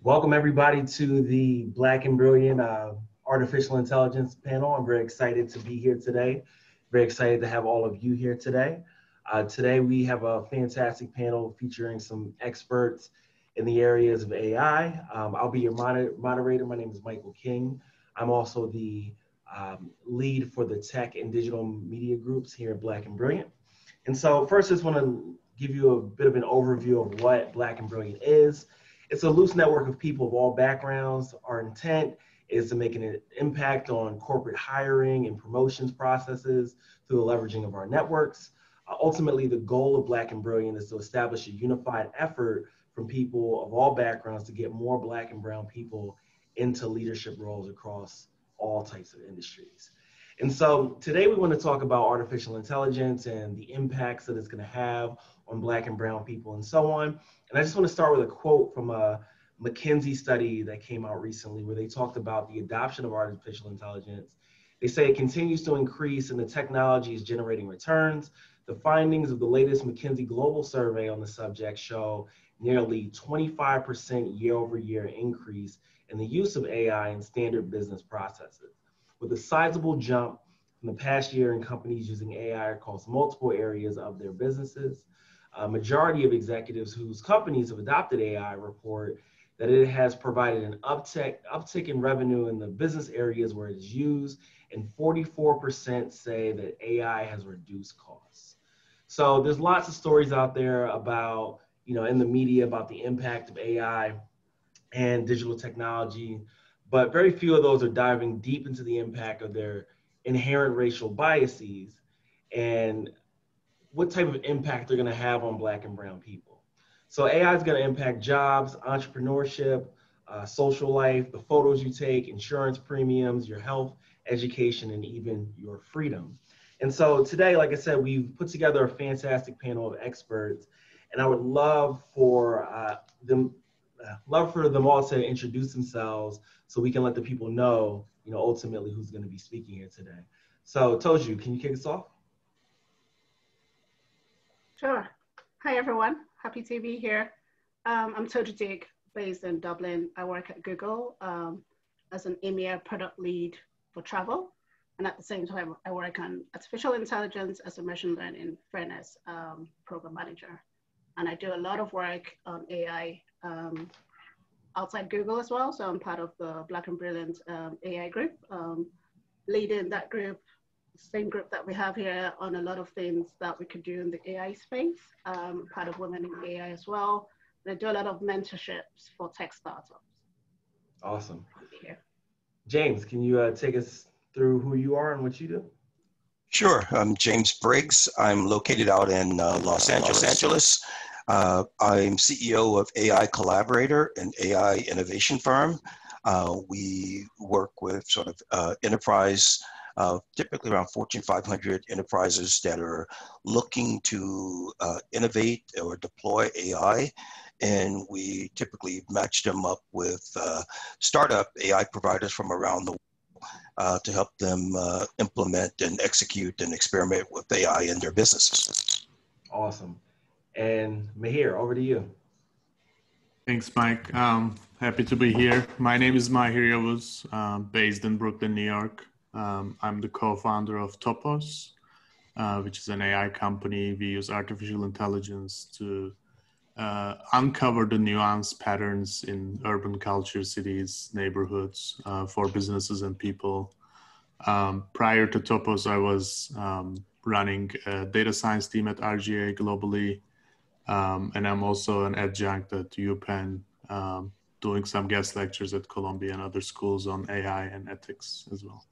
Welcome everybody to the Black and Brilliant Artificial Intelligence panel. I'm very excited to be here today. Very excited to have all of you here today. Today we have a fantastic panel featuring some experts in the areas of AI. I'll be your moderator. My name is Michael King. I'm also the lead for the tech and digital media groups here at Black and Brilliant. And so first, I just want to give you a bit of an overview of what Black and Brilliant is. It's a loose network of people of all backgrounds. Our intent is to make an impact on corporate hiring and promotions processes through the leveraging of our networks. Ultimately, the goal of Black and Brilliant is to establish a unified effort from people of all backgrounds to get more Black and brown people into leadership roles across all types of industries. And so today we want to talk about artificial intelligence and the impacts that it's going to have on Black and brown people and so on. And I just want to start with a quote from a McKinsey study that came out recently where they talked about the adoption of artificial intelligence. They say it continues to increase and the technology is generating returns. The findings of the latest McKinsey global survey on the subject show nearly 25% year-over-year increase in the use of AI in standard business processes, with a sizable jump from the past year in companies using AI across multiple areas of their businesses. A majority of executives whose companies have adopted AI report that it has provided an uptick in revenue in the business areas where it is used, and 44% say that AI has reduced costs. So there's lots of stories out there about, in the media about the impact of AI and digital technology, but very few of those are diving deep into the impact of their inherent racial biases and what type of impact they're going to have on Black and brown people. So AI is going to impact jobs, entrepreneurship, social life, the photos you take, insurance premiums, your health, education, and even your freedom. And so today, like I said, we've put together a fantastic panel of experts, and I would love for them all to introduce themselves so we can let the people know, ultimately who's going to be speaking here today. So Toju, can you kick us off? Sure. Hi, everyone. Happy to be here. I'm Toju Dig, based in Dublin. I work at Google as an EMEA product lead for travel. And at the same time, I work on artificial intelligence as a machine learning fairness program manager. And I do a lot of work on AI outside Google as well. So I'm part of the Black and Brilliant AI group, leading that group, same group that we have here, on a lot of things that we could do in the AI space, part of Women in AI as well. And I do a lot of mentorships for tech startups. Awesome. James, can you take us through who you are and what you do? Sure. I'm James Briggs. I'm located out in Los Angeles. I'm CEO of AI Collaborator, an AI innovation firm. We work with sort of enterprise, typically around Fortune 500 enterprises that are looking to innovate or deploy AI. And we typically match them up with startup AI providers from around the world to help them implement and execute and experiment with AI in their businesses. Awesome. And Mahir, over to you. Thanks, Mike. Happy to be here. My name is Mahir Yavuz, based in Brooklyn, New York. I'm the co-founder of Topos, which is an AI company. We use artificial intelligence to uncover the nuanced patterns in urban culture, cities, neighborhoods for businesses and people. Prior to Topos, I was running a data science team at RGA globally. And I'm also an adjunct at UPenn, doing some guest lectures at Columbia and other schools on AI and ethics as well.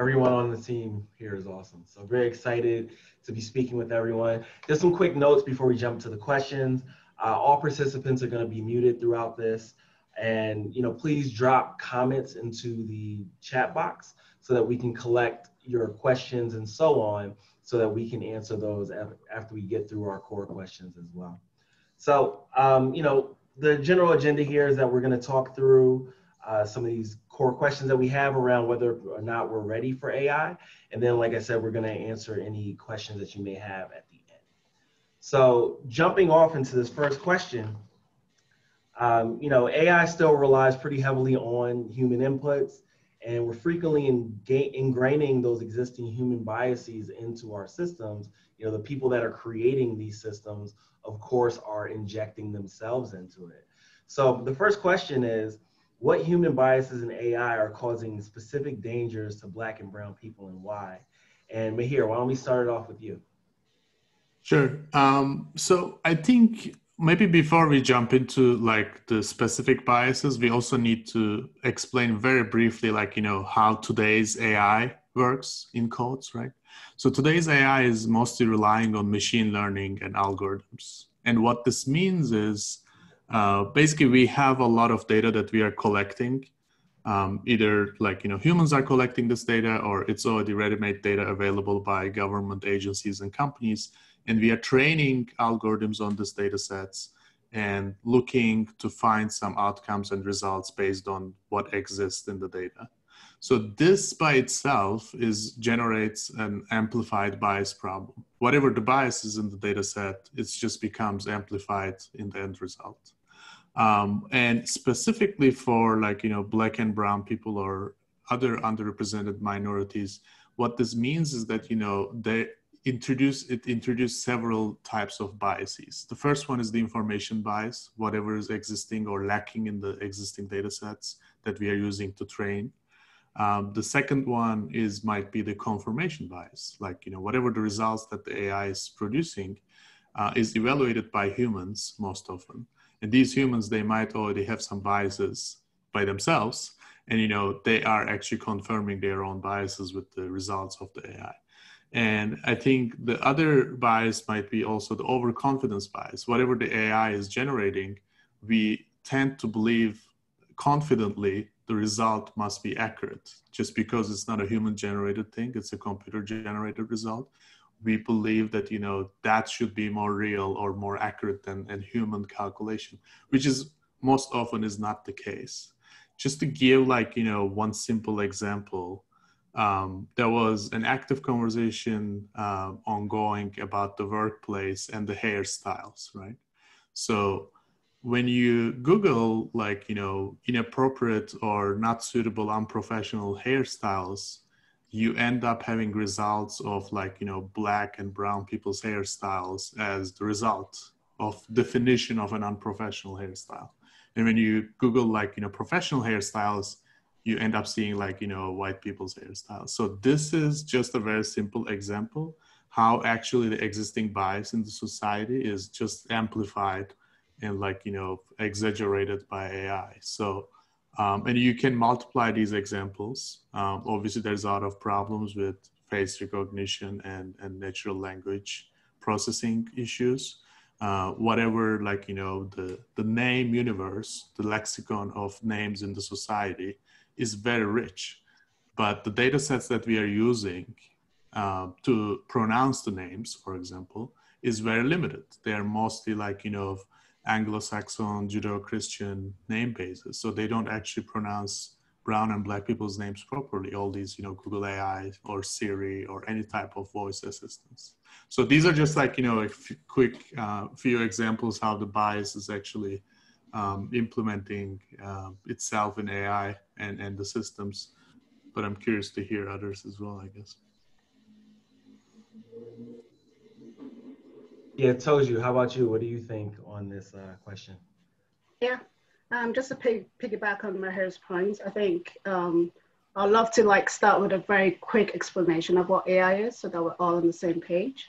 Everyone on the team here is awesome. So very excited to be speaking with everyone. Just some quick notes before we jump to the questions. All participants are going to be muted throughout this. And please drop comments into the chat box so that we can collect your questions and so on, so that we can answer those after we get through our core questions as well. So, the general agenda here is that we're going to talk through some of these core questions that we have around whether or not we're ready for AI. And then, like I said, we're going to answer any questions that you may have at the end. So jumping off into this first question, AI still relies pretty heavily on human inputs, and we're frequently ingraining those existing human biases into our systems. The people that are creating these systems, of course, are injecting themselves into it. So the first question is, what human biases in AI are causing specific dangers to Black and brown people, and why? And Mahir, why don't we start it off with you? Sure. So I think maybe before we jump into like the specific biases, we also need to explain very briefly, like, how today's AI works in codes, right? So today's AI is mostly relying on machine learning and algorithms. And what this means is basically we have a lot of data that we are collecting. Either like, humans are collecting this data, or it's already ready-made data available by government agencies and companies. And we are training algorithms on these data sets and looking to find some outcomes and results based on what exists in the data. So this by itself generates an amplified bias problem. Whatever the bias is in the data set, it just becomes amplified in the end result. And specifically for Black and brown people or other underrepresented minorities, what this means is that, it introduced several types of biases. The first one is the information bias, whatever is existing or lacking in the existing data sets that we are using to train. The second one might be the confirmation bias, whatever the results that the AI is producing is evaluated by humans most often. And these humans, they might already have some biases by themselves, and they are actually confirming their own biases with the results of the AI. And I think the other bias might be also the overconfidence bias. Whatever the AI is generating, we tend to believe confidently the result must be accurate. Just because it's not a human-generated thing, it's a computer-generated result, we believe that, that should be more real or more accurate than a human calculation, which is most often is not the case. Just to give one simple example, there was an active conversation ongoing about the workplace and the hairstyles, right? So when you Google inappropriate or not suitable, unprofessional hairstyles, you end up having results of Black and brown people's hairstyles as the result of definition of an unprofessional hairstyle. And when you Google professional hairstyles, you end up seeing white people's hairstyles. So this is just a very simple example how actually the existing bias in the society is just amplified and exaggerated by AI. So, and you can multiply these examples. Obviously there's a lot of problems with face recognition and natural language processing issues. Whatever, the name universe, the lexicon of names in the society is very rich, but the data sets that we are using to pronounce the names, for example, is very limited. They are mostly Anglo-Saxon, Judeo-Christian name bases. So they don't actually pronounce brown and Black people's names properly, all these, Google AI or Siri or any type of voice assistants. So these are just a quick few examples how the bias is actually implementing itself in AI and the systems. But I'm curious to hear others as well, I guess. Yeah, Toju, how about you? What do you think on this question? Yeah, just to piggyback on Maher's points, I think I'd love to start with a very quick explanation of what AI is so that we're all on the same page.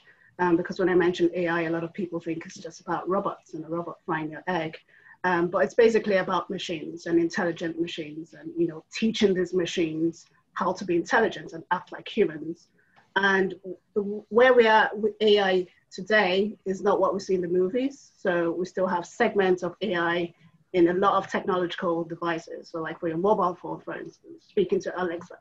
Because when I mention AI, a lot of people think it's just about robots and a robot frying your egg. But it's basically about machines and intelligent machines and, teaching these machines how to be intelligent and act like humans. And where we are with AI today is not what we see in the movies. So we still have segments of AI in a lot of technological devices. So for your mobile phone, for instance, speaking to Alexa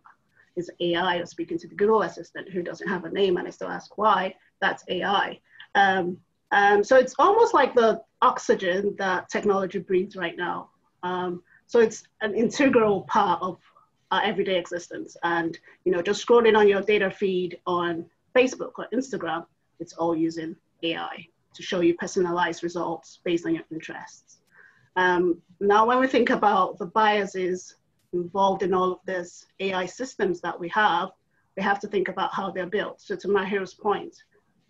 is AI, or speaking to the Google Assistant who doesn't have a name and I still ask why, that's AI. So it's almost like the oxygen that technology breathes right now. So it's an integral part of our everyday existence. And, just scrolling on your data feed on Facebook or Instagram, it's all using AI to show you personalized results based on your interests. Now, when we think about the biases involved in all of this AI systems that we have to think about how they're built. So to Mahir's point,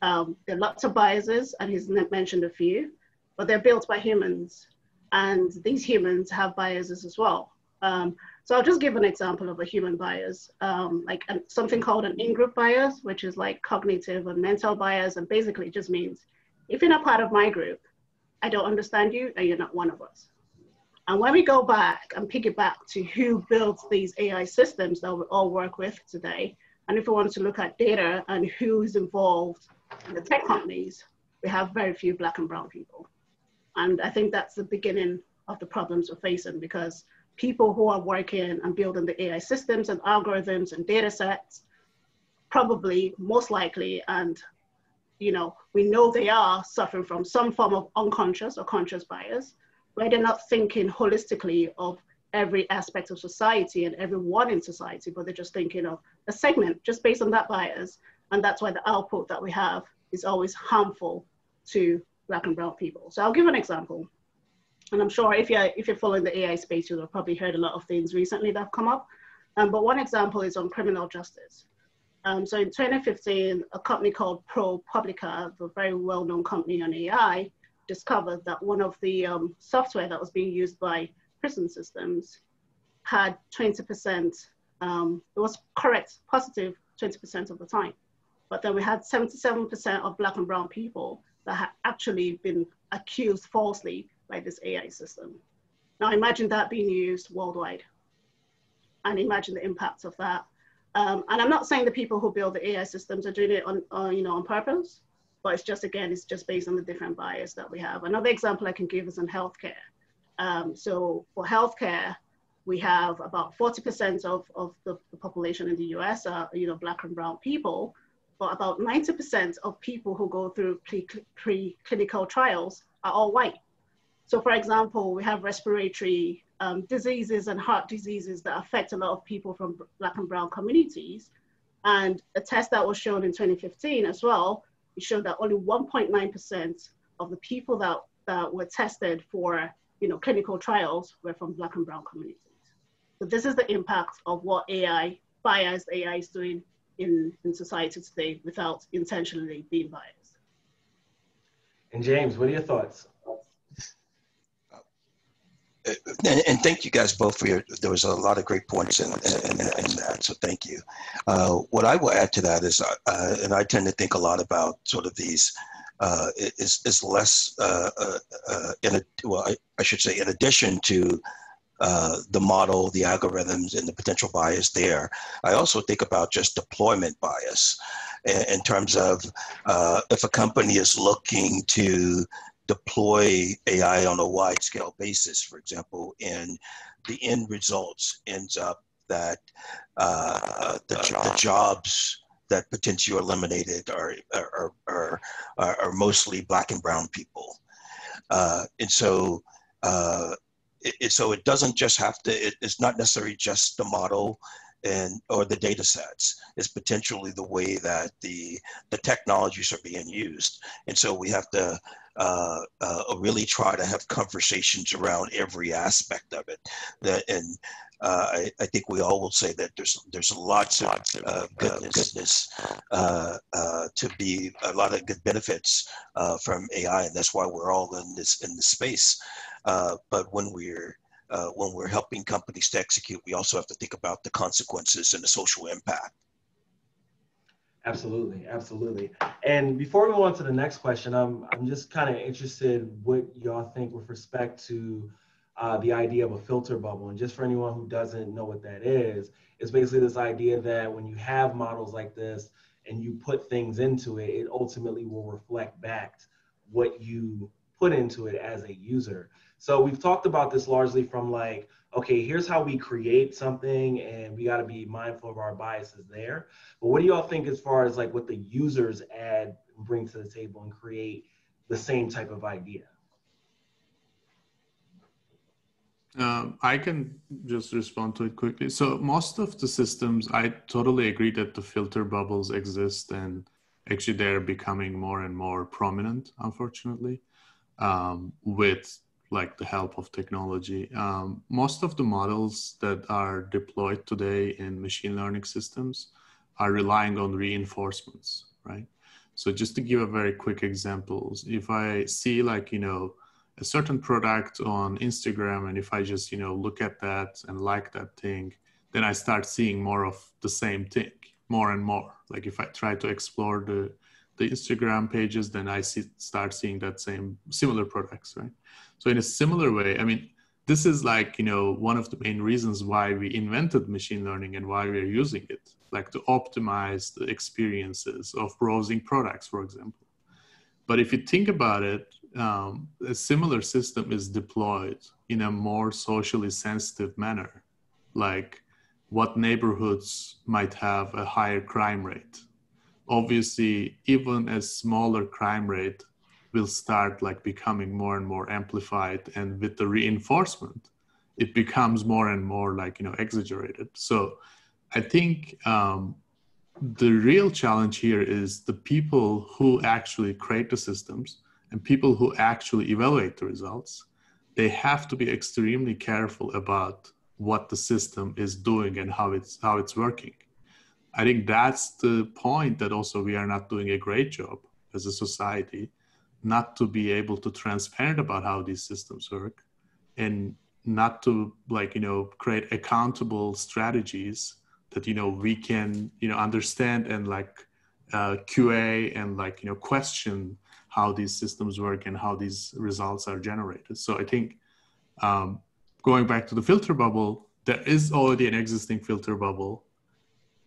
there are lots of biases, and he's mentioned a few, but they're built by humans, and these humans have biases as well. So I'll just give an example of a human bias, like something called an in-group bias, which is like cognitive and mental bias, and basically just means if you're not part of my group, I don't understand you, and you're not one of us. And when we go back and piggyback to who builds these AI systems that we all work with today, and if we want to look at data and who's involved in the tech companies, we have very few Black and brown people. And I think that's the beginning of the problems we're facing, because people who are working and building the AI systems and algorithms and data sets, probably most likely, and we know they are suffering from some form of unconscious or conscious bias, where they're not thinking holistically of every aspect of society and everyone in society, but they're just thinking of a segment just based on that bias. And that's why the output that we have is always harmful to Black and brown people. So I'll give an example. And I'm sure if you're following the AI space, you'll have probably heard a lot of things recently that have come up. But one example is on criminal justice. So in 2015, a company called ProPublica, a very well-known company on AI, discovered that one of the software that was being used by prison systems had 20%, it was correct, positive 20% of the time. But then we had 77% of Black and brown people that had actually been accused falsely by this AI system. Now imagine that being used worldwide, and imagine the impacts of that. And I'm not saying the people who build the AI systems are doing it on purpose, but it's just based on the different bias that we have. Another example I can give is in healthcare. So for healthcare, we have about 40% of the population in the US are Black and brown people, but about 90% of people who go through preclinical trials are all white. So for example, we have respiratory diseases and heart diseases that affect a lot of people from Black and brown communities. And a test that was shown in 2015 as well, it showed that only 1.9% of the people that were tested for clinical trials were from Black and brown communities. So this is the impact of what biased AI is doing in society today without intentionally being biased. And James, what are your thoughts? And thank you guys both for there was a lot of great points in that, so thank you. What I will add to that is, and I tend to think a lot about sort of these, is less, I should say, in addition to the model, the algorithms, and the potential bias there, I also think about just deployment bias in terms of if a company is looking to deploy AI on a wide scale basis, for example, and the end results ends up that the jobs that potentially are eliminated are mostly Black and brown people. And so it doesn't just have to, it's not necessarily just the model or the data sets. It's potentially the way that the technologies are being used. And so we have to really try to have conversations around every aspect of it. I think we all will say that there's lots of goodness to be a lot of good benefits from AI, and that's why we're all in this space. But when we're helping companies to execute, we also have to think about the consequences and the social impact. Absolutely, absolutely. And before we move on to the next question, I'm just kind of interested what y'all think with respect to the idea of a filter bubble. And just for anyone who doesn't know what that is, it's basically this idea that when you have models like this and you put things into it, it ultimately will reflect back what you put into it as a user. So we've talked about this largely from like, okay, here's how we create something, and we got to be mindful of our biases there. But what do y'all think as far as like what the users add, bring to the table, and create the same type of idea? I can just respond to it quickly. So most of the systems, I totally agree that the filter bubbles exist, and actually they're becoming more and more prominent, unfortunately, with like the help of technology. Most of the models that are deployed today in machine learning systems are relying on reinforcements, right? So just to give a very quick examples, if I see like, a certain product on Instagram, and if I just, look at that and like that thing, then I start seeing more of the same thing, more and more. Like if I try to explore the Instagram pages, then I start seeing that similar products, right? So in a similar way, I mean, this is like, one of the main reasons why we invented machine learning and why we're using it, like to optimize the experiences of browsing products, for example. But if you think about it, a similar system is deployed in a more socially sensitive manner, like what neighborhoods might have a higher crime rate. Obviously, even a smaller crime rate will start like becoming more and more amplified, and with the reinforcement, it becomes more and more like, exaggerated. So I think the real challenge here is the people who actually create the systems and people who actually evaluate the results. They have to be extremely careful about what the system is doing and how it's working. I think that's the point that also we are not doing a great job as a society, not to be able to transparent about how these systems work, and not to like, create accountable strategies that, we can, understand and like QA and like, question how these systems work and how these results are generated. So I think going back to the filter bubble, there is already an existing filter bubble.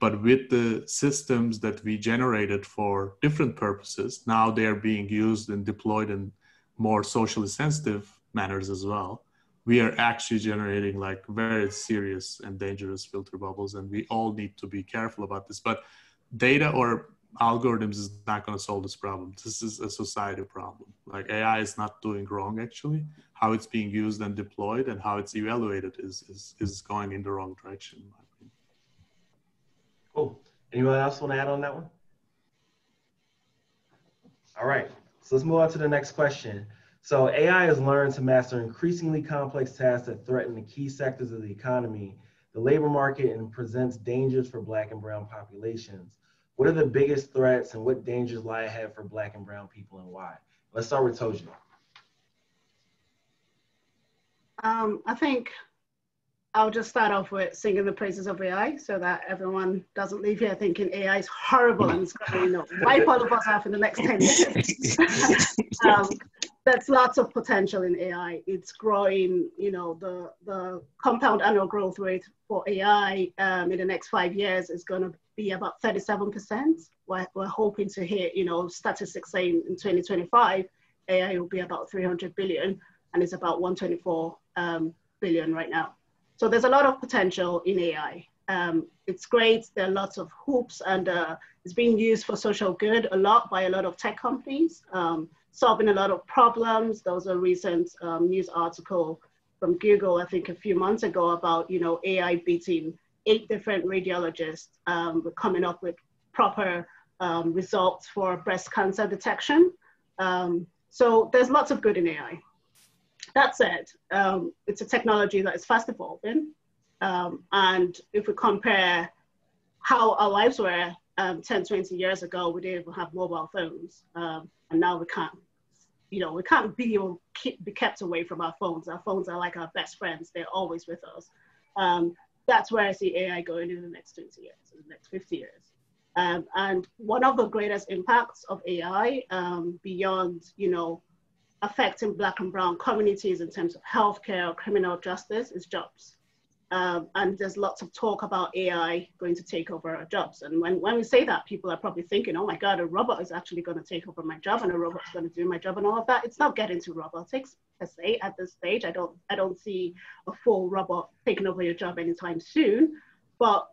But with the systems that we generated for different purposes, now they are being used and deployed in more socially sensitive manners as well. We are actually generating like very serious and dangerous filter bubbles, and we all need to be careful about this. But data or algorithms is not going to solve this problem. This is a society problem. Like AI is not doing wrong, actually. How it's being used and deployed and how it's evaluated is going in the wrong direction. Cool. Anyone else want to add on that one? All right, so let's move on to the next question. So AI has learned to master increasingly complex tasks that threaten the key sectors of the economy, the labor market, and presents dangers for Black and Brown populations. What are the biggest threats and what dangers lie ahead for Black and Brown people and why? Let's start with Toji. I think I'll just start off with singing the praises of AI so that everyone doesn't leave here thinking AI is horrible and it's going to wipe all of us off in the next 10 years. There's lots of potential in AI. It's growing, the compound annual growth rate for AI in the next 5 years is going to be about 37%. We're hoping to hit, statistics saying in 2025, AI will be about 300 billion and it's about 124 billion right now. So there's a lot of potential in AI. It's great. There are lots of hoops and it's being used for social good a lot by a lot of tech companies, solving a lot of problems. There was a recent news article from Google, I think a few months ago about, AI beating 8 different radiologists coming up with proper results for breast cancer detection. So there's lots of good in AI. That said, it's a technology that is fast evolving. And if we compare how our lives were 10, 20 years ago, we didn't even have mobile phones. And now we can't be kept away from our phones. Our phones are like our best friends. They're always with us. That's where I see AI going in the next 20 years, in the next 50 years. And one of the greatest impacts of AI beyond, affecting Black and Brown communities in terms of healthcare or criminal justice is jobs. And there's lots of talk about AI going to take over our jobs. And when we say that, people are probably thinking, oh my God, a robot is actually going to take over my job and a robot is going to do my job and all of that. It's not getting to robotics per se at this stage. I don't see a full robot taking over your job anytime soon. But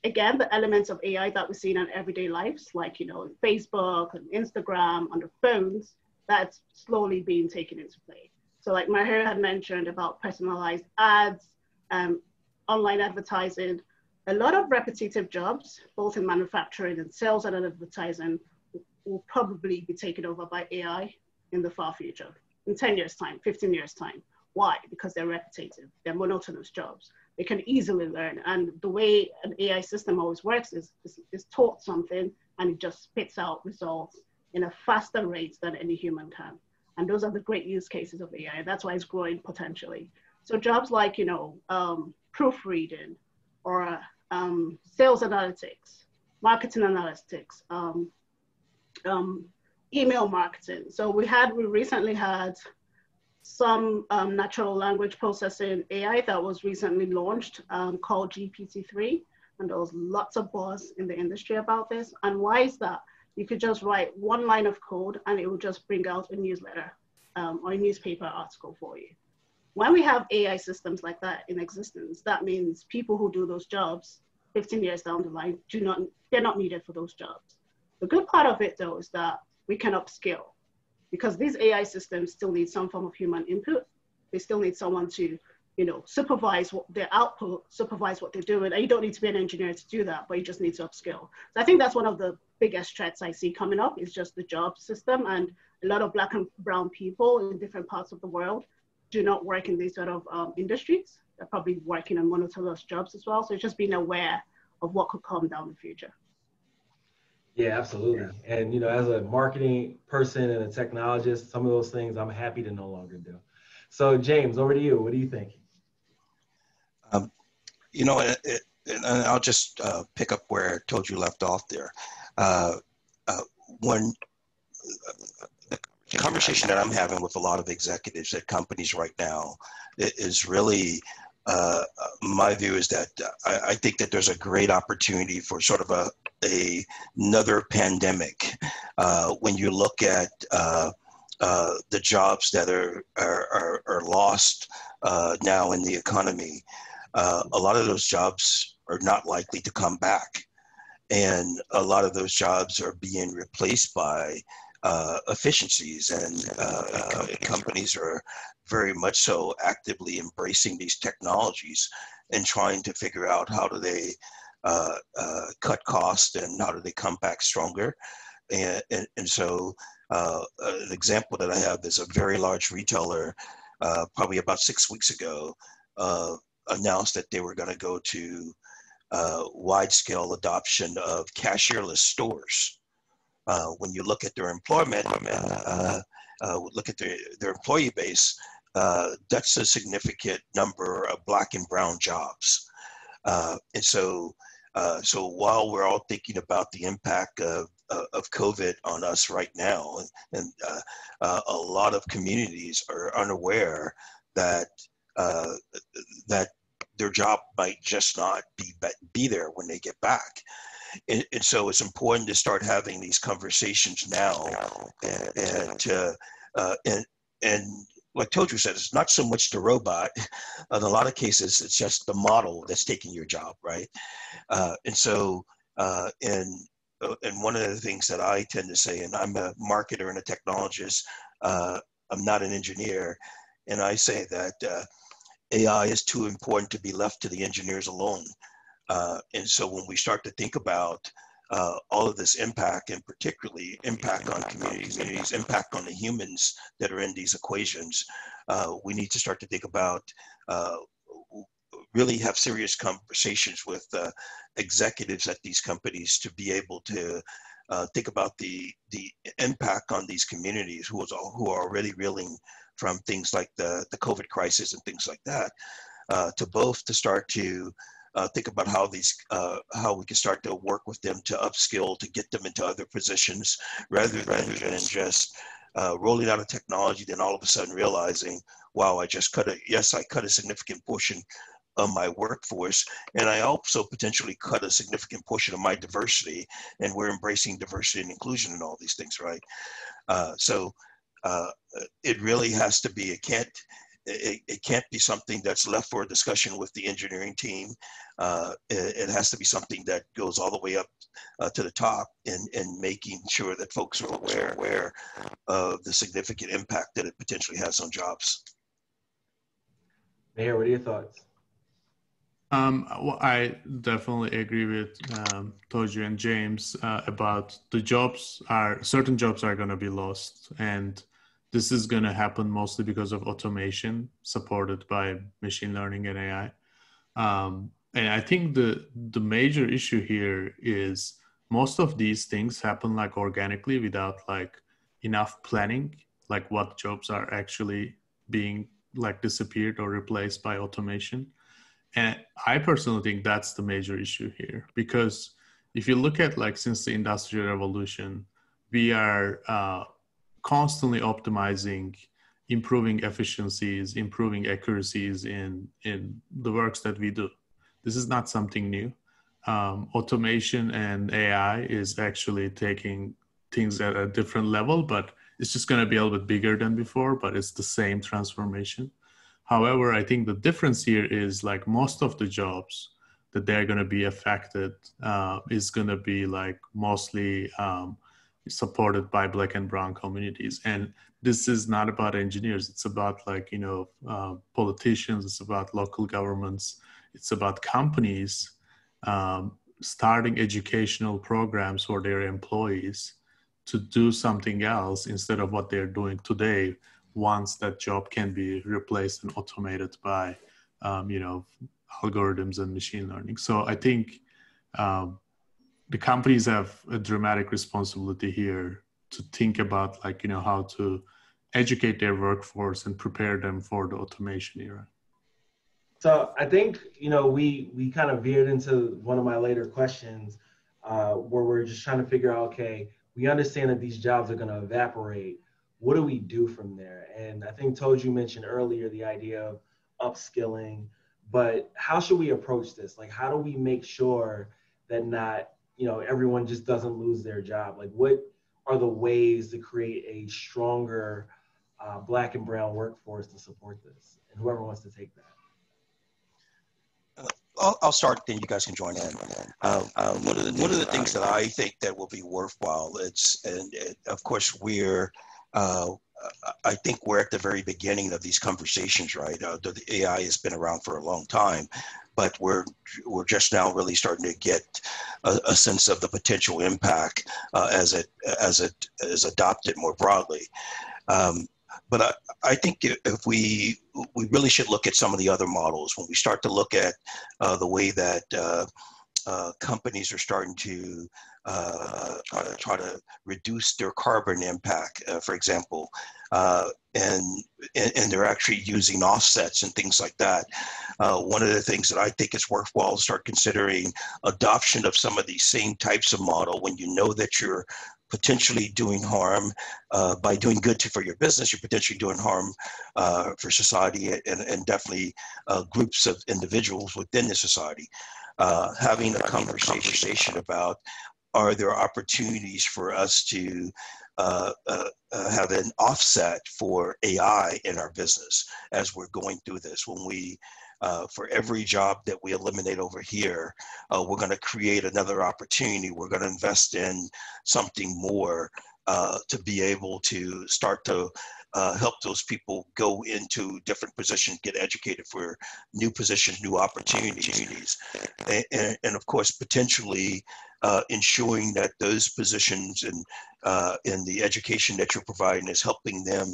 again, the elements of AI that we see in our everyday lives, like, Facebook and Instagram on the phones, that's slowly being taken into play. So like Mahir had mentioned about personalized ads, online advertising, a lot of repetitive jobs, both in manufacturing and sales and advertising, will probably be taken over by AI in the far future, in 10 years time, 15 years time. Why? Because they're repetitive, they're monotonous jobs. They can easily learn. And the way an AI system always works is taught something and it just spits out results in a faster rate than any human can. And those are the great use cases of AI. That's why it's growing potentially. So jobs like, proofreading or sales analytics, marketing analytics, email marketing. So we recently had some natural language processing AI that was recently launched called GPT-3. And there was lots of buzz in the industry about this. And why is that? You could just write one line of code and it will just bring out a newsletter or a newspaper article for you. When we have AI systems like that in existence, that means people who do those jobs 15 years down the line, they're not needed for those jobs. The good part of it though is that we can upskill because these AI systems still need some form of human input. They still need someone to, supervise what their output, supervise what they're doing. And you don't need to be an engineer to do that, but you just need to upskill. So I think that's one of the biggest threats I see coming up is just the job system. And a lot of Black and brown people in different parts of the world do not work in these sort of industries. They're probably working on monotonous jobs as well. So it's just being aware of what could come down the future. Yeah, absolutely. Yeah. And, as a marketing person and a technologist, some of those things I'm happy to no longer do. So James, over to you. What do you think? And I'll just pick up where Toju left off there. When the conversation that I'm having with a lot of executives at companies right now is really, my view is that I think that there's a great opportunity for sort of another pandemic. When you look at the jobs that are lost now in the economy, a lot of those jobs are not likely to come back. And a lot of those jobs are being replaced by efficiencies, and companies are very much so actively embracing these technologies and trying to figure out how do they cut costs and how do they come back stronger. And so an example that I have is a very large retailer, probably about 6 weeks ago, announced that they were going to go to wide-scale adoption of cashierless stores. When you look at their employment, look at their employee base, that's a significant number of Black and brown jobs. And so while we're all thinking about the impact of COVID on us right now, and a lot of communities are unaware that their job might just not be there when they get back. And so it's important to start having these conversations now, and like Toju said, it's not so much the robot. In a lot of cases, it's just the model that's taking your job, right? And one of the things that I tend to say, and I'm a marketer and a technologist, I'm not an engineer, and I say that AI is too important to be left to the engineers alone. And so when we start to think about all of this impact, and particularly impact on communities, impact on the humans that are in these equations, we need to start to think about, really have serious conversations with executives at these companies to be able to think about the impact on these communities who are already reeling from things like the COVID crisis and things like that, to start to think about how we can start to work with them to upskill, to get them into other positions, rather than just rolling out a technology, then all of a sudden realizing, wow, I cut a significant portion of my workforce, and I also potentially cut a significant portion of my diversity, and we're embracing diversity and inclusion and all these things, right? So it really has to be, it can't be something that's left for a discussion with the engineering team. It has to be something that goes all the way up to the top, and making sure that folks are aware of the significant impact that it potentially has on jobs. Mayor, what are your thoughts? Well, I definitely agree with Toju and James about certain jobs are going to be lost, and this is going to happen mostly because of automation supported by machine learning and AI. And I think the major issue here is most of these things happen like organically without like enough planning, like what jobs are actually being like disappeared or replaced by automation. And I personally think that's the major issue here, because if you look at like since the Industrial Revolution, we are constantly optimizing, improving efficiencies, improving accuracies in the works that we do. This is not something new. Automation and AI is actually taking things at a different level, but it's just going to be a little bit bigger than before, but it's the same transformation. However, I think the difference here is like most of the jobs that they're going to be affected is going to be like mostly supported by Black and brown communities. And this is not about engineers. It's about like, you know, politicians. It's about local governments. It's about companies starting educational programs for their employees to do something else instead of what they're doing today, once that job can be replaced and automated by, you know, algorithms and machine learning. So I think the companies have a dramatic responsibility here to think about like, you know, how to educate their workforce and prepare them for the automation era. So I think, you know, we kind of veered into one of my later questions where we're just trying to figure out, okay, we understand that these jobs are going to evaporate. What do we do from there? And I think Toju mentioned earlier the idea of upskilling, but how should we approach this? Like, how do we make sure that not, you know, everyone just doesn't lose their job? Like, what are the ways to create a stronger Black and brown workforce to support this? And whoever wants to take that. I'll start, then you guys can join in. One of the things that I think that will be worthwhile, of course I think we're at the very beginning of these conversations, right? The AI has been around for a long time, but we're just now really starting to get a sense of the potential impact as it is adopted more broadly. But I think if we really should look at some of the other models when we start to look at the way that companies are starting to try to reduce their carbon impact, for example, and they're actually using offsets and things like that. One of the things that I think is worthwhile to start considering adoption of some of these same types of model when you know that you're potentially doing harm by doing good for your business. You're potentially doing harm for society and definitely groups of individuals within the society. Having a conversation about, are there opportunities for us to have an offset for AI in our business as we're going through this? When we, for every job that we eliminate over here, we're going to create another opportunity. We're going to invest in something more to be able to start to help those people go into different positions, get educated for new positions, new opportunities, and of course, potentially ensuring that those positions and the education that you're providing is helping them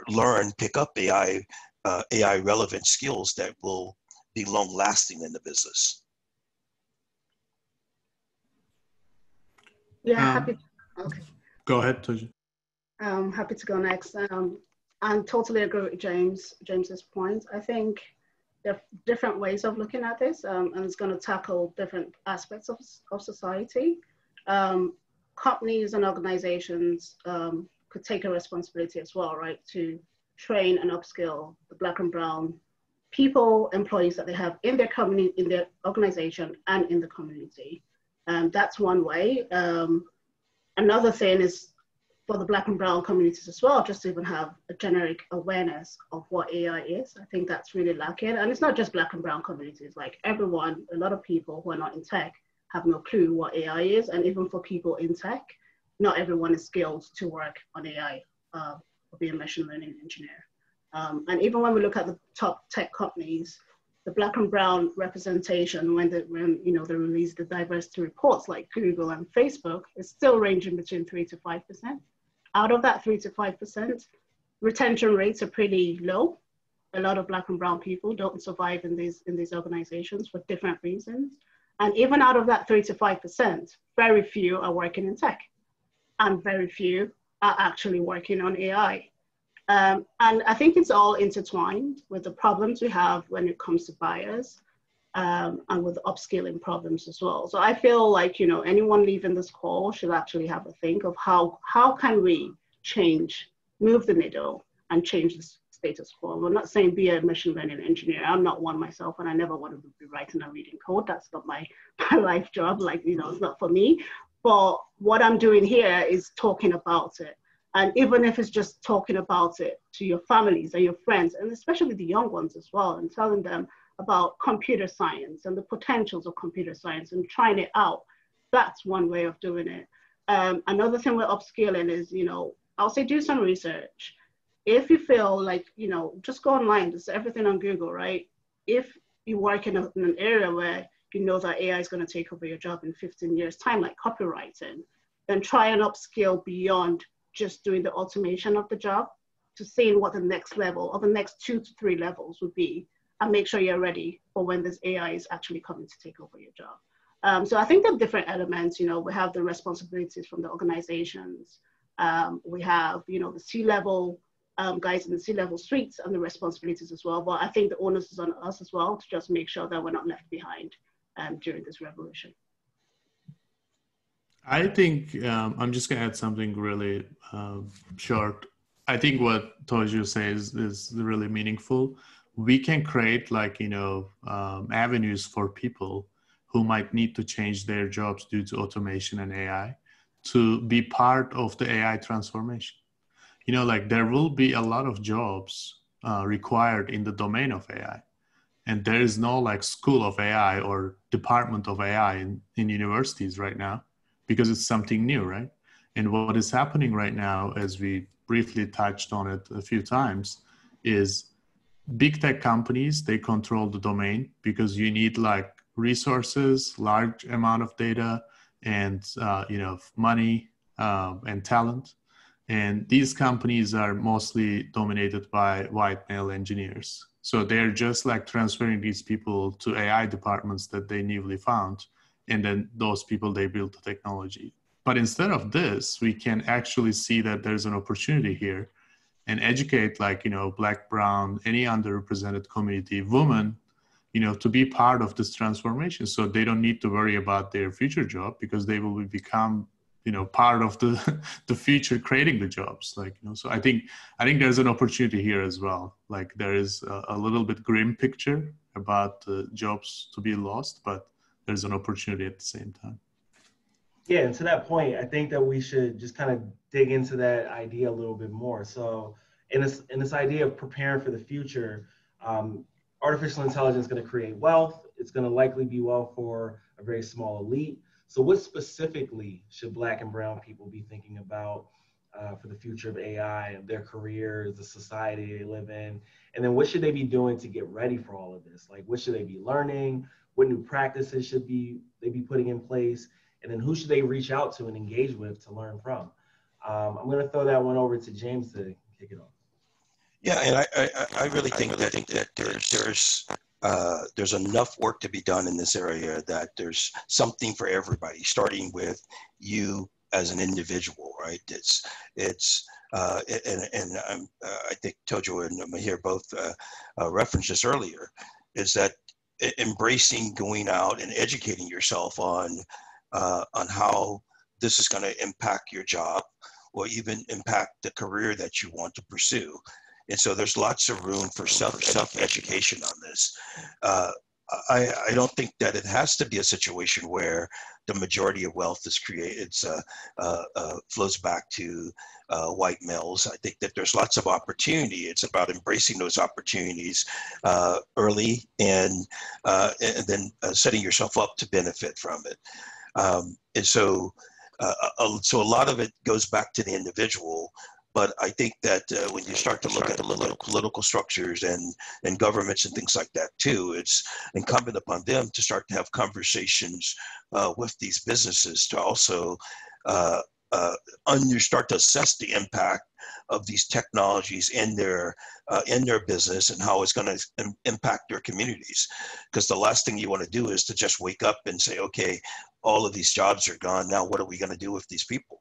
learn, pick up AI relevant skills that will be long lasting in the business. Yeah, happy. Okay. Go ahead, Toju. Happy to go next. I totally agree with James's point. I think there are different ways of looking at this, and it's going to tackle different aspects of society. Companies and organizations could take a responsibility as well, right, to train and upskill the Black and brown people, employees that they have in their company, in their organization, and in the community. That's one way. Another thing is for the Black and brown communities as well, just to even have a generic awareness of what AI is. I think that's really lacking. And it's not just Black and brown communities, like everyone, a lot of people who are not in tech have no clue what AI is. And even for people in tech, not everyone is skilled to work on AI or be a machine learning engineer. And even when we look at the top tech companies, the Black and brown representation when they release the diversity reports like Google and Facebook is still ranging between 3 to 5%. out of that 3 to 5%, retention rates are pretty low. A lot of Black and brown people don't survive in these organizations for different reasons. And even out of that 3 to 5%, very few are working in tech, and very few are actually working on AI. And I think it's all intertwined with the problems we have when it comes to bias, and with upskilling problems as well. So I feel like, you know, anyone leaving this call should actually have a think of how can we move the needle and change the status quo. We're not saying be a machine learning engineer. I'm not one myself, and I never wanted to be writing and reading code. That's not my life job. Like, you know, it's not for me. But what I'm doing here is talking about it. And even if it's just talking about it to your families and your friends, and especially the young ones as well, and telling them about computer science and the potentials of computer science and trying it out, that's one way of doing it. Another thing with upskilling is, you know, I'll say do some research. If you feel like, you know, just go online, there's everything on Google, right? If you work in an area where you know that AI is going to take over your job in 15 years time, like copywriting, then try and upskill beyond just doing the automation of the job to seeing what the next level or the next 2 to 3 levels would be, and make sure you're ready for when this AI is actually coming to take over your job. So I think there are different elements. You know, we have the responsibilities from the organizations. We have, you know, the C-level guys in the C-level streets and the responsibilities as well. But I think the onus is on us as well to just make sure that we're not left behind during this revolution. I think I'm just going to add something really short. I think what Tojo says is really meaningful. We can create, like, you know, avenues for people who might need to change their jobs due to automation and AI to be part of the AI transformation. You know, like, there will be a lot of jobs required in the domain of AI. And there is no, like, school of AI or department of AI in universities right now, because it's something new, right? And what is happening right now, as we briefly touched on it a few times, is big tech companies, they control the domain because you need, like, resources, large amount of data, and you know, money and talent. And these companies are mostly dominated by white male engineers. So they're just, like, transferring these people to AI departments that they newly found. And then those people, they build the technology. But instead of this, we can actually see that there's an opportunity here and educate, like, you know, Black, brown, any underrepresented community, women, you know, to be part of this transformation. So they don't need to worry about their future job, because they will become, you know, part of the future creating the jobs. Like, you know, so I think there's an opportunity here as well. Like, there is a little bit grim picture about the jobs to be lost, but there's an opportunity at the same time. Yeah, and to that point, I think that we should just kind of dig into that idea a little bit more. So in this idea of preparing for the future, artificial intelligence is going to create wealth. It's going to likely be wealth for a very small elite. So what specifically should Black and brown people be thinking about for the future of AI, of their careers, the society they live in? And then what should they be doing to get ready for all of this? Like, what should they be learning? What new practices should they be putting in place? And then who should they reach out to and engage with to learn from? I'm going to throw that one over to James to kick it off. Yeah, and I really think that there's enough work to be done in this area, that there's something for everybody, starting with you as an individual, right? I think Tojo and Mahir both referenced this earlier, is that embracing going out and educating yourself on how this is going to impact your job, or even impact the career that you want to pursue. And so there's lots of room for self-education on this. I don't think that it has to be a situation where the majority of wealth is created, flows back to white males. I think that there's lots of opportunity. It's about embracing those opportunities early, and then setting yourself up to benefit from it. And so a lot of it goes back to the individual. But I think that when you start to look at the political structures and governments and things like that too, it's incumbent upon them to start to have conversations with these businesses to also you start to assess the impact of these technologies in their business and how it's going to impact their communities. Because the last thing you want to do is to just wake up and say, okay, all of these jobs are gone. Now, what are we going to do with these people?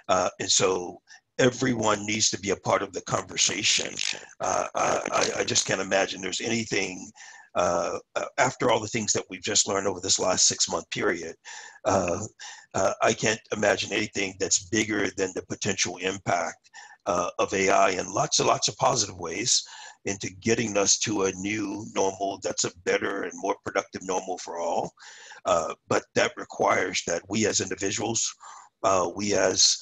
And so everyone needs to be a part of the conversation. I just can't imagine there's anything after all the things that we've just learned over this last 6-month period. I can't imagine anything that's bigger than the potential impact of AI in lots of positive ways into getting us to a new normal that's a better and more productive normal for all. But that requires that we as individuals, we as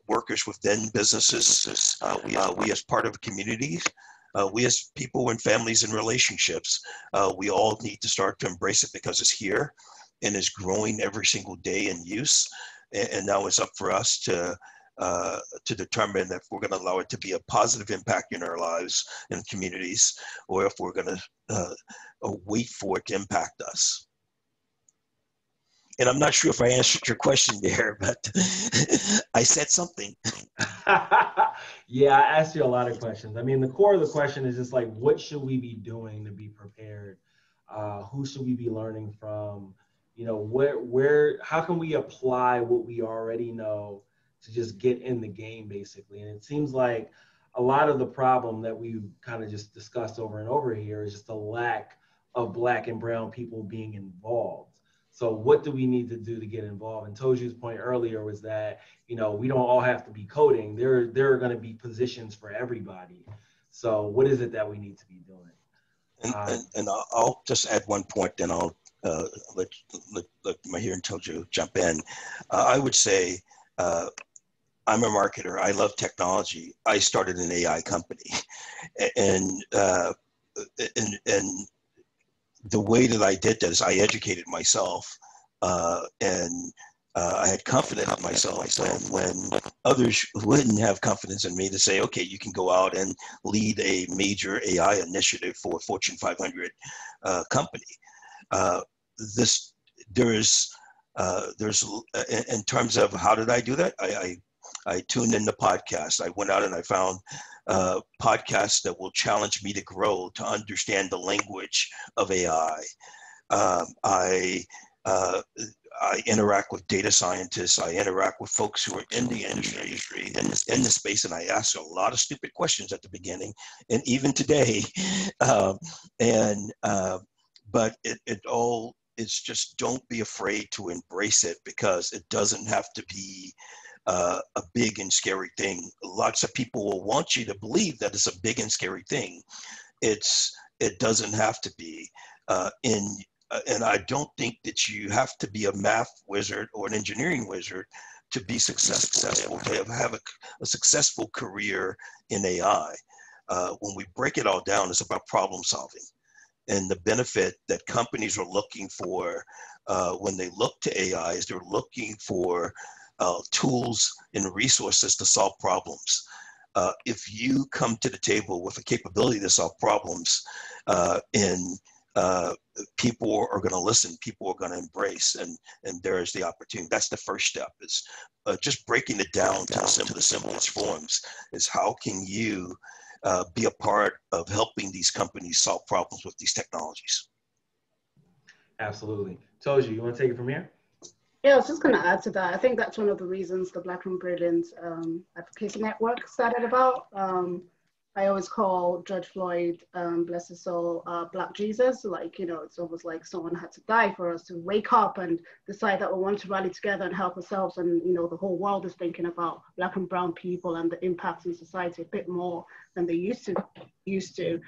workers within businesses, we as part of communities, we as people and families and relationships, we all need to start to embrace it because it's here and is growing every single day in use. And now it's up for us to determine if we're going to allow it to be a positive impact in our lives and communities, or if we're going to wait for it to impact us. And I'm not sure if I answered your question there, but I said something. Yeah, I asked you a lot of questions. I mean, the core of the question is just like, what should we be doing to be prepared? Who should we be learning from? You know, how can we apply what we already know to just get in the game, basically? And it seems like a lot of the problem that we've kind of just discussed over and over here is just a lack of Black and brown people being involved. So what do we need to do to get involved? And Toju's point earlier was that, you know, we don't all have to be coding. There are going to be positions for everybody. So what is it that we need to be doing? And I'll just add one point, then I'll let Mahir and Toju jump in. I would say I'm a marketer. I love technology. I started an AI company, and the way that I did that is I educated myself, and I had confidence in myself when others wouldn't have confidence in me to say, okay, you can go out and lead a major AI initiative for a Fortune 500 company. There's in terms of how did I do that? I tuned in the podcast. I went out and I found podcasts that will challenge me to grow, to understand the language of AI. I interact with data scientists. I interact with folks who are in the industry, in the space, and I ask a lot of stupid questions at the beginning, and even today. But it's just, don't be afraid to embrace it, because it doesn't have to be a big and scary thing. Lots of people will want you to believe that it's a big and scary thing. It doesn't have to be. And I don't think that you have to be a math wizard or an engineering wizard to be successful, to have a successful career in AI. When we break it all down, it's about problem solving. And the benefit that companies are looking for when they look to AI is they're looking for tools and resources to solve problems. If you come to the table with a capability to solve problems, people are going to listen, people are going to embrace, and there's the opportunity. That's the first step, is just breaking it down to the simplest forms, is how can you be a part of helping these companies solve problems with these technologies. Absolutely. Toju, you want to take it from here? Yeah, I was just going to add to that. I think that's one of the reasons the Black and Brilliant Advocacy Network started about. I always call George Floyd, bless his soul, Black Jesus. Like, you know, it's almost like someone had to die for us to wake up and decide that we want to rally together and help ourselves. And, you know, the whole world is thinking about Black and brown people and the impacts in society a bit more than they used to.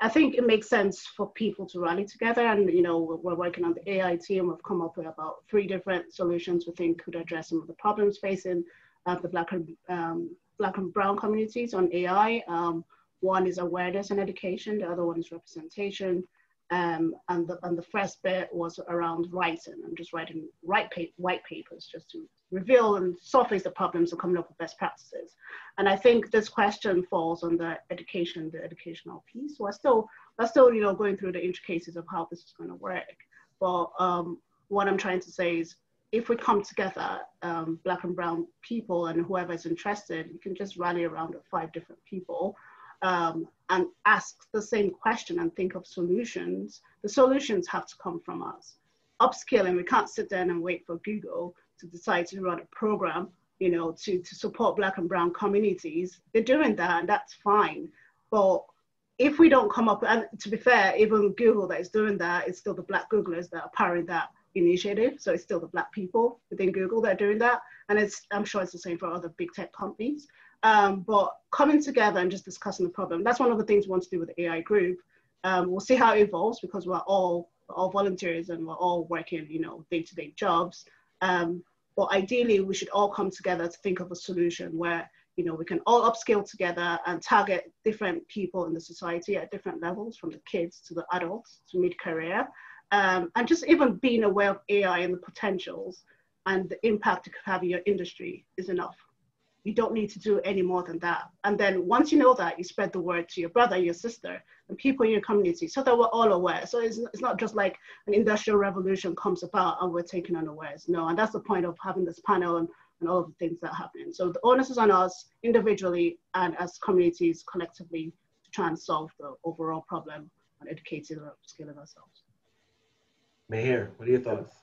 I think it makes sense for people to rally together. And, you know, we're working on the AI team. We've come up with about 3 different solutions we think could address some of the problems facing the Black and brown communities on AI. One is awareness and education. The other one is representation. And the first bit was around writing. I'm just writing white papers just to reveal and surface the problems and coming up with best practices. And I think this question falls on the educational piece. So we're still, you know, going through the intricacies of how this is going to work. But what I'm trying to say is, if we come together, Black and brown people and whoever is interested, you can just rally around 5 different people and ask the same question and think of solutions. The solutions have to come from us. Upskilling, we can't sit down and wait for Google to decide to run a program, you know, to support Black and brown communities. They're doing that, and that's fine. But if we don't come up, and to be fair, even Google that is doing that, it's still the Black Googlers that are powering that initiative. So it's still the Black people within Google that are doing that. And I'm sure it's the same for other big tech companies. But coming together and just discussing the problem, that's one of the things we want to do with the AI group. We'll see how it evolves, because we're all volunteers and we're all working, you know, day-to-day jobs. But ideally, we should all come together to think of a solution where, you know, we can all upskill together and target different people in the society at different levels, from the kids to the adults to mid-career. And just even being aware of AI and the potentials and the impact it could have in your industry is enough. You don't need to do any more than that. And then once you know that, you spread the word to your brother, your sister, and people in your community, so that we're all aware. So it's not just like an industrial revolution comes about and we're taken unawares. No, and that's the point of having this panel and all of the things that happen. So the onus is on us individually and as communities collectively to try and solve the overall problem and educating and upskilling ourselves. Mahir, what are your thoughts?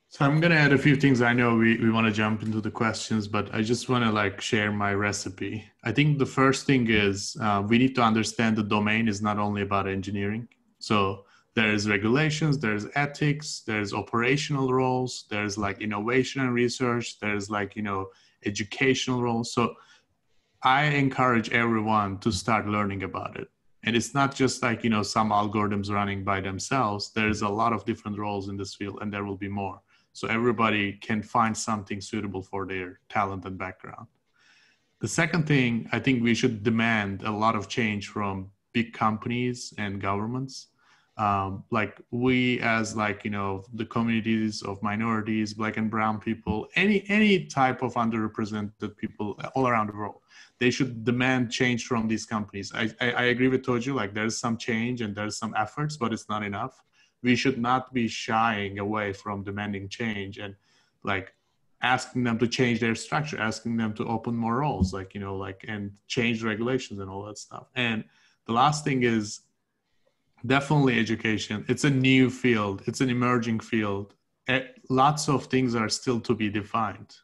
So I'm going to add a few things. I know we want to jump into the questions, but I just want to like share my recipe. I think the first thing is we need to understand the domain is not only about engineering. So there's regulations, there's ethics, there's operational roles, there's like innovation and research, there's like, you know, educational roles. So I encourage everyone to start learning about it. And it's not just like, you know, some algorithms running by themselves. There's a lot of different roles in this field, and there will be more. So everybody can find something suitable for their talent and background. The second thing, I think we should demand a lot of change from big companies and governments. Like we as like, you know, the communities of minorities, Black and brown people, any type of underrepresented people all around the world, they should demand change from these companies. I agree with Toju, like there's some change and there's some efforts, but it's not enough. We should not be shying away from demanding change and like asking them to change their structure, asking them to open more roles, like, you know, like, and change regulations and all that stuff. And the last thing is definitely education. It's a new field. It's an emerging field. Lots of things are still to be defined.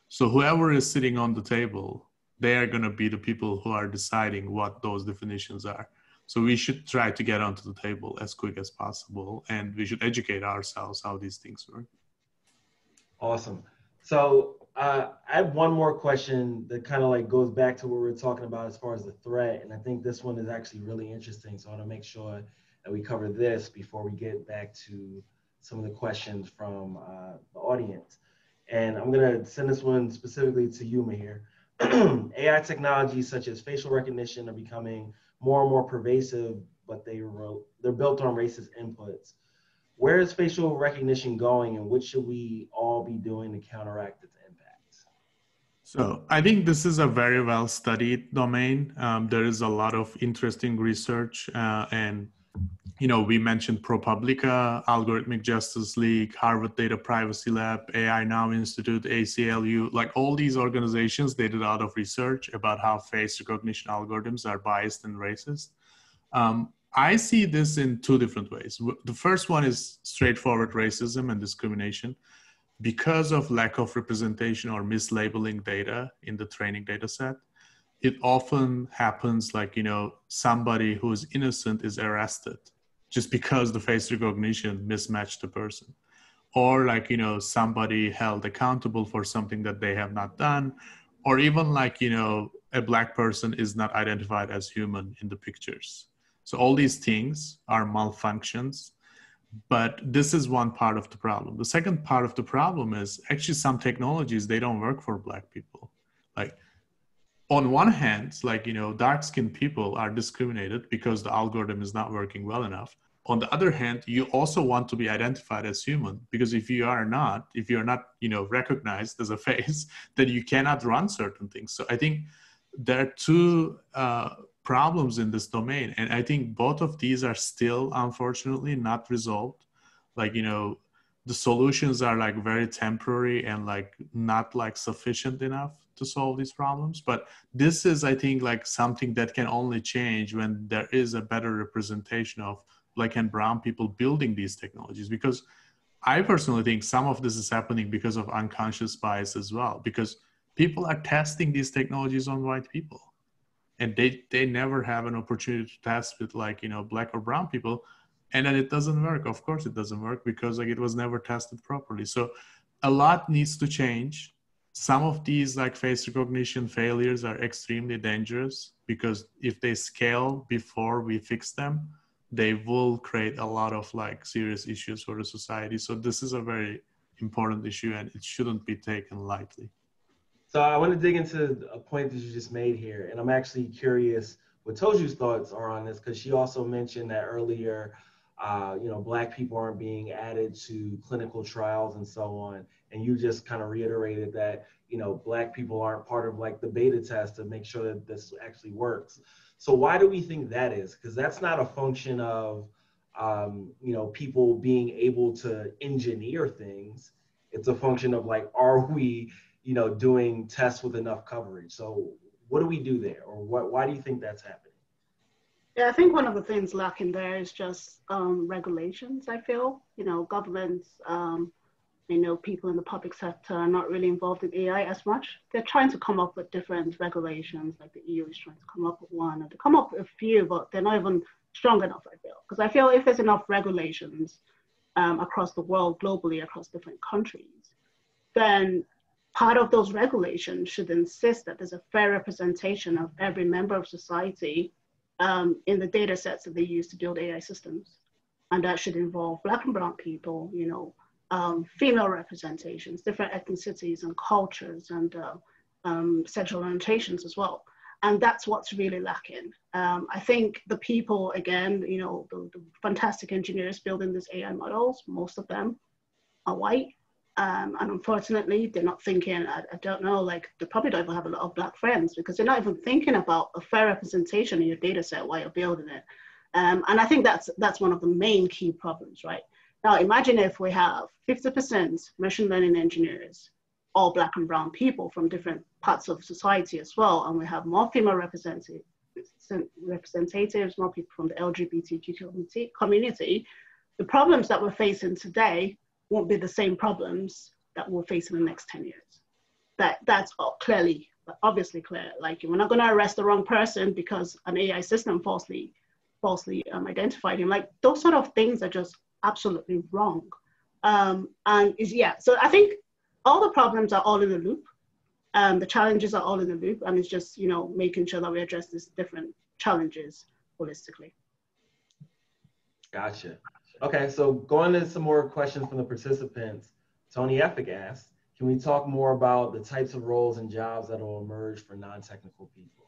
So whoever is sitting on the table, they are going to be the people who are deciding what those definitions are. So we should try to get onto the table as quick as possible, and we should educate ourselves how these things work. Awesome. So I have one more question that kind of like goes back to what we were talking about as far as the threat. And I think this one is actually really interesting. So I want to make sure that we cover this before we get back to some of the questions from the audience. And I'm going to send this one specifically to you, Mahir. AI technologies such as facial recognition are becoming more and more pervasive, but they're built on racist inputs. Where is facial recognition going, and what should we all be doing to counteract its impacts? So I think this is a very well studied domain. There is a lot of interesting research and, you know, we mentioned ProPublica, Algorithmic Justice League, Harvard Data Privacy Lab, AI Now Institute, ACLU, like all these organizations, they did a lot of research about how face recognition algorithms are biased and racist. I see this in 2 different ways. The first one is straightforward racism and discrimination. Because of lack of representation or mislabeling data in the training data set, it often happens like, you know, somebody who is innocent is arrested just because the face recognition mismatched the person. Or like, you know, somebody held accountable for something that they have not done. Or even like, you know, a Black person is not identified as human in the pictures. So all these things are malfunctions, but this is one part of the problem. The second part of the problem is actually some technologies, they don't work for Black people. Like on one hand, like, you know, dark-skinned people are discriminated because the algorithm is not working well enough. On the other hand, you also want to be identified as human, because if you're not, you know, recognized as a face, then you cannot run certain things. So I think there are 2 problems in this domain. And I think both of these are still, unfortunately, not resolved. Like, you know, the solutions are like very temporary and like not like sufficient enough to solve these problems. But this is, I think, like something that can only change when there is a better representation of Black and brown people building these technologies. Because I personally think some of this is happening because of unconscious bias as well, because people are testing these technologies on white people, and they never have an opportunity to test with like, you know, Black or brown people. And then it doesn't work. Of course it doesn't work, because like it was never tested properly. So a lot needs to change. Some of these like face recognition failures are extremely dangerous, because if they scale before we fix them, they will create a lot of like serious issues for the society. So this is a very important issue, and it shouldn't be taken lightly. So I want to dig into a point that you just made here, and I'm actually curious what Toju's thoughts are on this, because she also mentioned that earlier, you know, Black people aren't being added to clinical trials and so on, and you just kind of reiterated that, you know, Black people aren't part of like the beta test to make sure that this actually works. So why do we think that is? Because that's not a function of, you know, people being able to engineer things. It's a function of like, are we, you know, doing tests with enough coverage? So what do we do there, or why do you think that's happening? Yeah, I think one of the things lacking there is just regulations. I feel, you know, governments, you know, people in the public sector are not really involved in AI as much. They're trying to come up with different regulations, like the EU is trying to come up with one, or to come up with a few, but they're not even strong enough, I feel. Because I feel if there's enough regulations across the world, globally, across different countries, then part of those regulations should insist that there's a fair representation of every member of society in the data sets that they use to build AI systems. And that should involve Black and brown people, you know, female representations, different ethnicities and cultures, and sexual orientations as well. And that's what's really lacking. I think the people, again, you know, the fantastic engineers building these AI models, most of them are white. And unfortunately, they're not thinking, I don't know, like they probably don't even have a lot of Black friends, because they're not even thinking about a fair representation in your data set while you're building it. And I think that's one of the main key problems, right? Now, imagine if we have 50% machine learning engineers, all Black and brown people from different parts of society as well, and we have more female representatives, more people from the LGBTQ community. The problems that we're facing today won't be the same problems that we'll face in the next 10 years. That's clearly, obviously clear. Like, we're not going to arrest the wrong person because an AI system falsely identified him. Like, those sort of things are just absolutely wrong. So I think all the problems are all in the loop. The challenges are all in the loop, and it's just, you know, making sure that we address these different challenges holistically. Gotcha. Okay, so going to some more questions from the participants, Tony Effick asked, can we talk more about the types of roles and jobs that will emerge for non-technical people?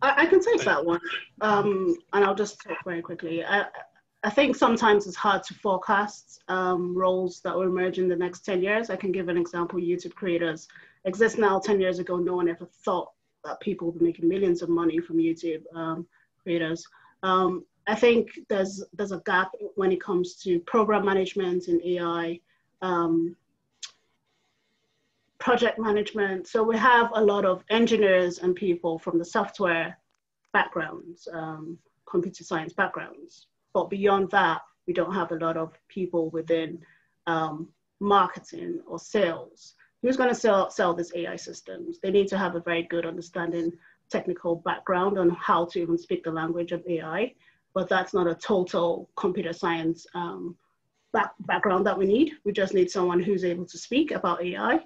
I can take that one, and I'll just talk very quickly. I think sometimes it's hard to forecast roles that will emerge in the next 10 years. I can give an example. YouTube creators exist now. 10 years ago, no one ever thought that people will be making millions of money from YouTube creators. I think there's a gap when it comes to program management and AI, project management. So we have a lot of engineers and people from the software backgrounds, computer science backgrounds. But beyond that, we don't have a lot of people within marketing or sales. Who's going to sell these AI systems? They need to have a very good understanding, technical background on how to even speak the language of AI. But that's not a total computer science background that we need. We just need someone who's able to speak about AI.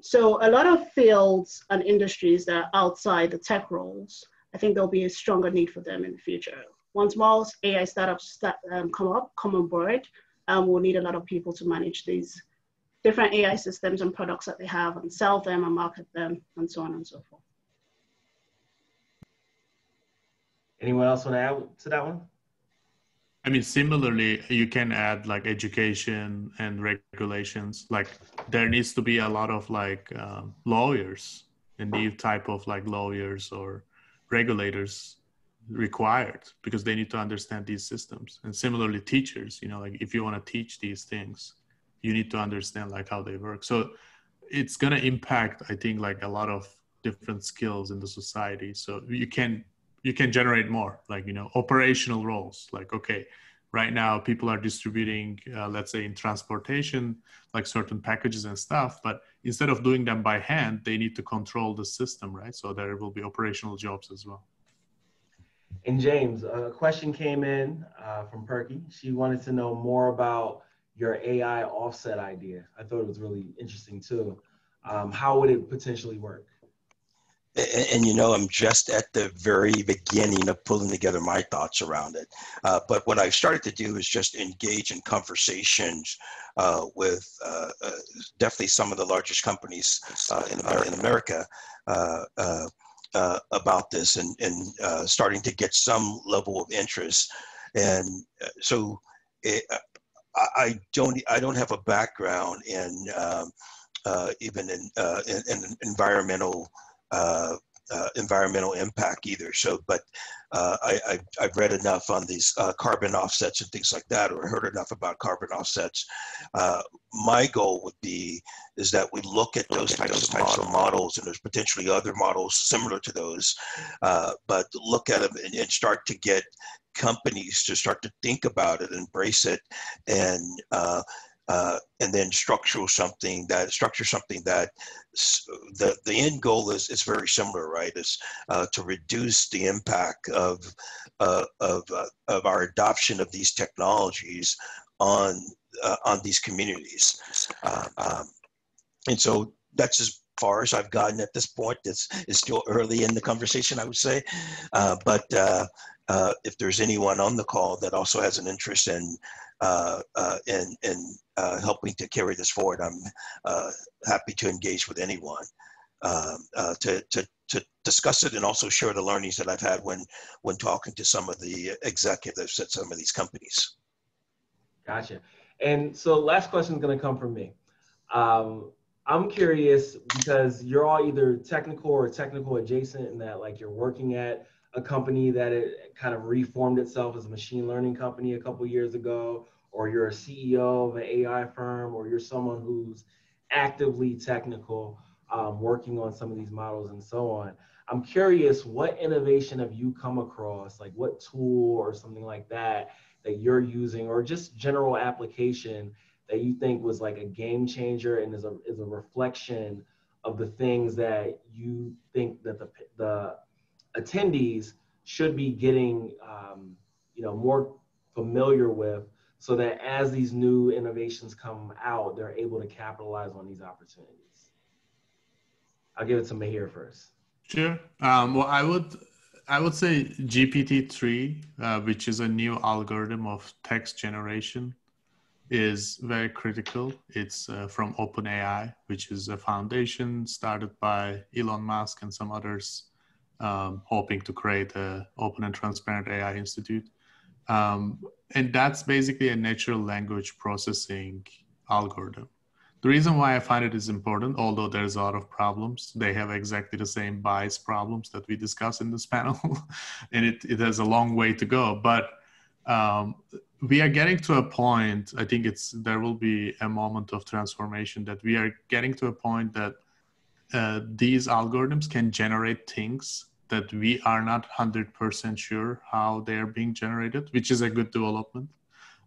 So a lot of fields and industries that are outside the tech roles, I think there'll be a stronger need for them in the future. Once more AI startups come on board, we'll need a lot of people to manage these different AI systems and products that they have and sell them and market them and so on and so forth. Anyone else want to add to that one? I mean, similarly, you can add like education and regulations. Like, there needs to be a lot of like lawyers and new type of like lawyers or regulators required because they need to understand these systems. And similarly, teachers, you know, like if you want to teach these things, you need to understand like how they work. So it's going to impact, I think, like a lot of different skills in the society. So you can generate more, like, you know, operational roles. Like, okay, right now people are distributing, let's say in transportation, like certain packages and stuff, but instead of doing them by hand, they need to control the system, right? So there will be operational jobs as well. And James, a question came in from Perky. She wanted to know more about your AI offset idea. I thought it was really interesting too. How would it potentially work? And you know, I'm just at the very beginning of pulling together my thoughts around it. But what I've started to do is just engage in conversations with definitely some of the largest companies in America about this, and starting to get some level of interest. And so I don't have a background in even in environmental impact either. So, but I've read enough on these carbon offsets and things like that, or heard enough about carbon offsets. My goal is that we look at those types of models, and there's potentially other models similar to those, but look at them and start to get companies to start to think about it, embrace it, and then structure something that the end goal is very similar, right? Is to reduce the impact of our adoption of these technologies on these communities, and so that's as far as I've gotten at this point. It's still early in the conversation, I would say, but if there's anyone on the call that also has an interest in helping to carry this forward, I'm happy to engage with anyone to discuss it, and also share the learnings that I've had when talking to some of the executives at some of these companies. Gotcha. And so last question is going to come from me. I'm curious, because you're all either technical or technical adjacent, in that like you're working at a company that it kind of reformed itself as a machine learning company a couple years ago, or you're a CEO of an AI firm, or you're someone who's actively technical, working on some of these models and so on. I'm curious, what innovation have you come across, like what tool or something like that you're using, or just general application that you think was like a game changer and is a reflection of the things that you think that the attendees should be getting more familiar with, so that as these new innovations come out, they're able to capitalize on these opportunities? I'll give it to Mahir first. Sure. Well, I would say GPT-3, which is a new algorithm of text generation, is very critical. It's from OpenAI, which is a foundation started by Elon Musk and some others, hoping to create an open and transparent AI institute. And that's basically a natural language processing algorithm. The reason why I find it is important, although there's a lot of problems, they have exactly the same bias problems that we discuss in this panel, and it has a long way to go. But we are getting to a point, I think there will be a moment of transformation, that we are getting to a point that these algorithms can generate things that we are not 100% sure how they are being generated, which is a good development.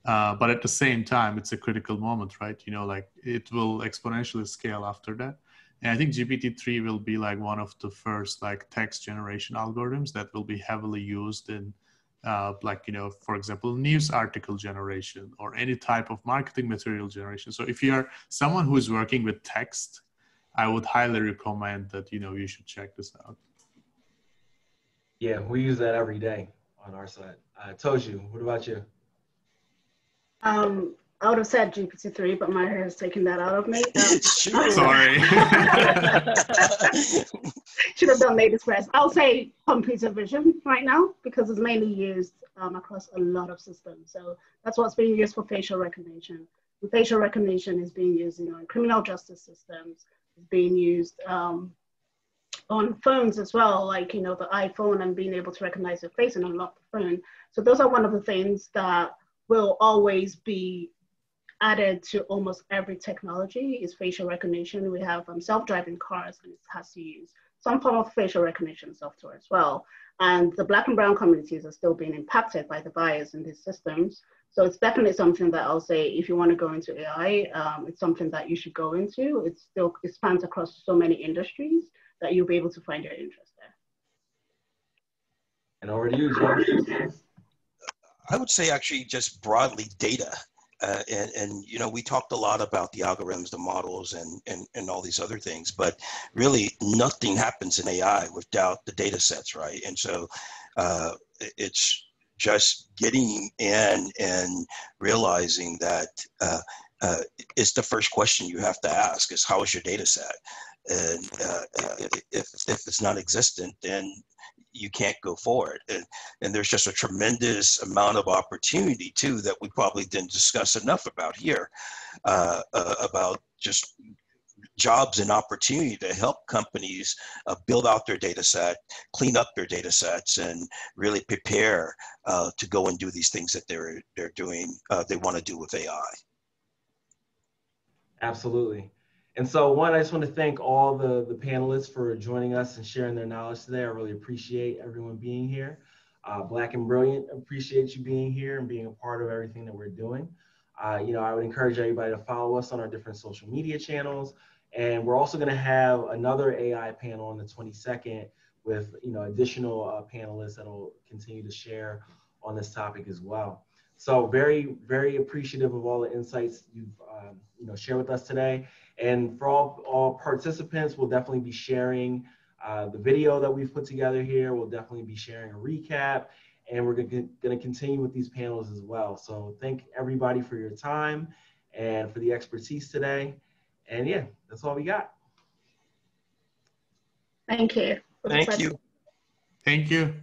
But at the same time, it's a critical moment, right? You know, like it will exponentially scale after that. And I think GPT-3 will be like one of the first like text generation algorithms that will be heavily used in for example, news article generation or any type of marketing material generation. So if you're someone who is working with text, I would highly recommend that, you should check this out. Yeah, we use that every day on our side. Toju, what about you? I would have said GPT-3, but my hair has taken that out of me. Sorry. Should have done ladies first. I'll say computer vision right now, because it's mainly used across a lot of systems. So that's what's being used for facial recognition. And facial recognition is being used in criminal justice systems. It's being used on phones as well, like, you know, the iPhone and being able to recognize your face and unlock the phone. So those are one of the things that will always be added to almost every technology is facial recognition. We have self-driving cars, and it has to use some form of facial recognition software as well. And the Black and brown communities are still being impacted by the bias in these systems. So it's definitely something that I'll say, if you want to go into AI, it's something that you should go into. It spans across so many industries that you'll be able to find your interest there. And over to you, James. I would say actually just broadly data. And you know, we talked a lot about the algorithms, the models, and all these other things, but really nothing happens in AI without the data sets, right? And so it's just getting in and realizing that it's the first question you have to ask is, how is your data set? And if it's not existent, then you can't go forward. And there's just a tremendous amount of opportunity too that we probably didn't discuss enough about here, about just jobs and opportunity to help companies build out their data set, clean up their data sets, and really prepare to go and do these things that they're doing, they want to do with AI. Absolutely. And so one, I just want to thank all the panelists for joining us and sharing their knowledge today. I really appreciate everyone being here. Black and Brilliant, appreciate you being here and being a part of everything that we're doing. You know, I would encourage everybody to follow us on our different social media channels. And we're also going to have another AI panel on the 22nd with, you know, additional panelists that will continue to share on this topic as well. So very, very appreciative of all the insights you've you know, shared with us today. And for all participants, we'll definitely be sharing the video that we've put together here. We'll definitely be sharing a recap, and we're going to continue with these panels as well. So thank everybody for your time and for the expertise today. And yeah, that's all we got. Thank you. Thank you. Thank you.